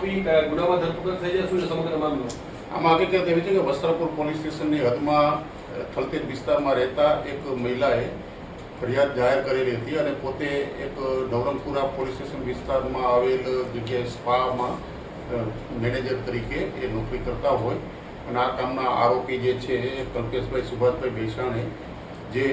આરોપી ગુનામાં ધરપકડ થઈ જાય? શું છે સમગ્ર મામલો? આમાં હકીકત એવી છે કે વસ્ત્રાપુર પોલીસ સ્ટેશનની હદમાં થલતેજ વિસ્તારમાં રહેતા એક મહિલાએ ફરિયાદ જાહેર કરેલી હતી અને પોતે એક નવરંગપુરા પોલીસ સ્ટેશન વિસ્તારમાં આવેલ જગ્યાએ સ્પામાં મેનેજર તરીકે એ નોકરી કરતા હોય અને આ કામના આરોપી જે છે એ કલ્પેશભાઈ સુભાષભાઈ ભેસાણે જે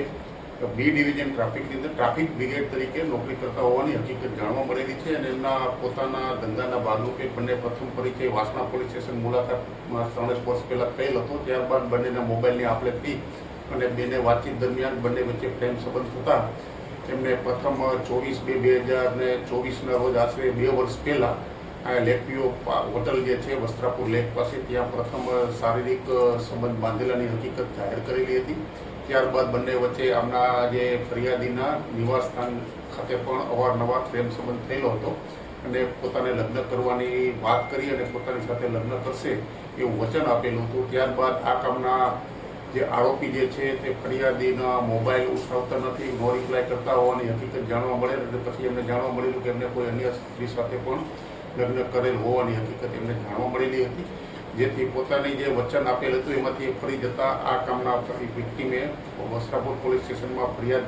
બી ડિવિઝન ટ્રાફિકની અંદર ટ્રાફિક બ્રિગેડ તરીકે નોકરી કરતા હોવાની હકીકત જાણવા મળેલી છે અને એમના પોતાના ધંધાના ભાગરૂપે બંને પ્રથમ પરિચય વાસણા પોલીસ સ્ટેશન મુલાકાતમાં 3 વર્ષ પહેલાં થયેલ હતો. ત્યારબાદ બંનેના મોબાઈલની આપલે થઈ અને બેને વાતચીત દરમિયાન બંને વચ્ચે પ્રેમ સંબંધ થતા એમને પ્રથમ 24/2/2024ના રોજ આશરે 2 વર્ષ પહેલાં આ લેકવ્યુ હોટલ જે છે વસ્ત્રાપુર લેક પાસે ત્યાં પ્રથમ શારીરિક સંબંધ બાંધેલાની હકીકત જાહેર કરેલી હતી. ત્યારબાદ બંને વચ્ચે આમના જે ફરિયાદીના નિવાસસ્થાન ખાતે પણ અવારનવાર પ્રેમ સંબંધ થયેલો હતો અને પોતાને લગ્ન કરવાની વાત કરી અને પોતાની સાથે લગ્ન કરશે એવું વચન આપેલું હતું. ત્યારબાદ આ કામના જે આરોપી જે છે તે ફરિયાદીના મોબાઈલ ઉઠાવતા નથી, નો રિપ્લાય કરતા હોવાની હકીકત જાણવા મળે અને પછી એમને જાણવા મળેલું કે એમને કોઈ અન્ય સ્ત્રી સાથે પણ લગ્ન કરેલ હોવાની હકીકત એમને જાણવા મળેલી હતી. જેથી પોતાની જે વચન આપેલ હતું એમાંથી ફરી જતા આ કામના વિક્ટીમે વસ્ત્રાપુર પોલીસ સ્ટેશનમાં ફરિયાદ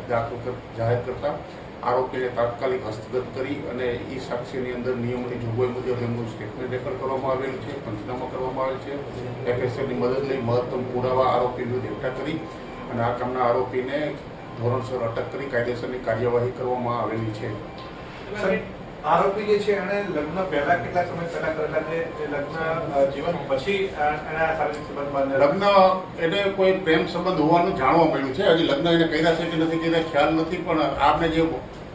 જાહેર કરતા આરોપીને તાત્કાલિક હસ્તગત કરી અને એ સાક્ષીની અંદર નિયમોની જોગવાઈ મુજબ એમનું સ્ટેટમેન્ટ રેકર્ડ કરવામાં આવેલું છે, પંચનામા કરવામાં આવેલ છે. એફએસએલની મદદ લઈ મહત્તમ પુરાવા આરોપી વિરુદ્ધ એકઠા કરી અને આ કામના આરોપીને ધોરણસર અટક કરી કાયદેસરની કાર્યવાહી કરવામાં આવેલી છે. આરોપી જે છે એને લગ્ન પહેલા કેટલા સમય પહેલા કરેલા છે? લગ્ન જીવન પછી એના શારીરિક સંબંધ બાંધેલા? લગ્ન એટલે કોઈ પ્રેમ સંબંધ હોવાનું જાણવા મળ્યું છે. હજી લગ્ન એને કર્યા છે કે નથી કર્યા ખ્યાલ નથી, પણ આપને જે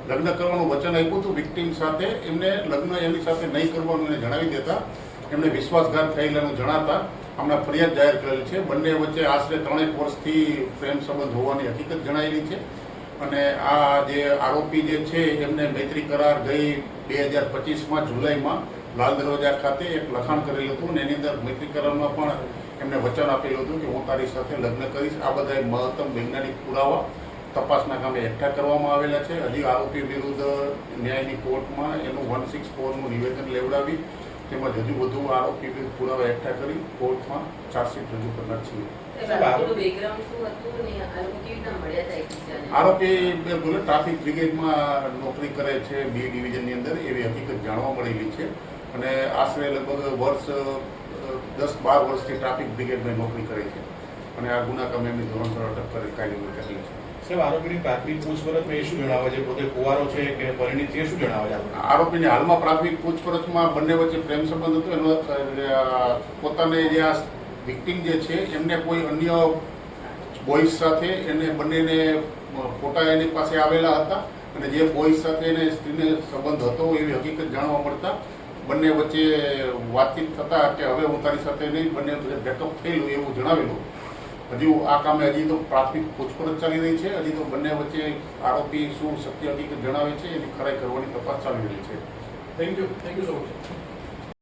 લગ્ન કરવાનું વચન આપ્યું હતું વિક્ટીમ સાથે એમને લગ્ન એમની સાથે નહીં કરવાનું એને જણાવી દેતા એમને વિશ્વાસઘાત થયેલાનું જણાતા હમણાં ફરિયાદ જાહેર કરેલી છે. બંને વચ્ચે આશરે 3 વર્ષથી પ્રેમ સંબંધ હોવાની હકીકત જણાવેલી છે અને આ જે આરોપી જે છે એમને મૈત્રી કરાર ગઈ 2025માં જુલાઈમાં લાલ દરવાજા ખાતે એક લખાણ કરેલું હતું અને એની અંદર મૈત્રી કરારમાં પણ એમને વચન આપેલું હતું કે હું તારી સાથે લગ્ન કરીશ. આ બધા મહત્તમ વૈજ્ઞાનિક પુરાવા તપાસના કામે એકઠા કરવામાં આવેલા છે. હજી આરોપી વિરુદ્ધ ન્યાયની કોર્ટમાં એનું 164નું નિવેદન લેવડાવી તેમજ હજુ વધુ આરોપી વિરુદ્ધ પુરાવા એકઠા કરી કોર્ટમાં ચાર્જશીટ રજૂ કરનાર છીએ. આરોપી ટ્રાફિક બ્રિગેડમાં નોકરી કરે છે બી ડિવિઝનની અંદર એવી હકીકત જાણવા મળેલી છે અને આશરે લગભગ 10-12 વર્ષથી ટ્રાફિક બ્રિગેડમાં નોકરી કરે છે અને આ ગુના કામે એમની ધોરણસર અટક કરી કાર્યવાહી કરેલી છે. સાહેબ, આરોપીની પ્રાથમિક પૂછપરછમાં એ શું જણાવે છે? પોતે કુંવારો છે કે પરિણીત છે, શું જણાવે છે? આરોપીને હાલમાં પ્રાથમિક પૂછપરછમાં બંને વચ્ચે પ્રેમ સંબંધ હતો. એનો પોતાને જે આ વિક્ટીમ જે છે એમને કોઈ અન્ય બોયઝ સાથે એને બંનેને ફોટા એની પાસે આવેલા હતા અને જે બોયઝ સાથે એને સ્ત્રીને સંબંધ હતો એવી હકીકત જાણવા મળતા બંને વચ્ચે વાતચીત થતા કે હવે હું તારી સાથે નહીં, બંને બ્રેકઅપ થયેલું એવું જણાવેલું. હજુ આ કામે હજી તો પ્રાથમિક પૂછપરછ ચાલી રહી છે. હજી તો બંને વચ્ચે આરોપી શું સત્ય હકીકત જણાવે છે એની ખરાઈ કરવાની તપાસ ચાલી રહી છે. Thank you so much.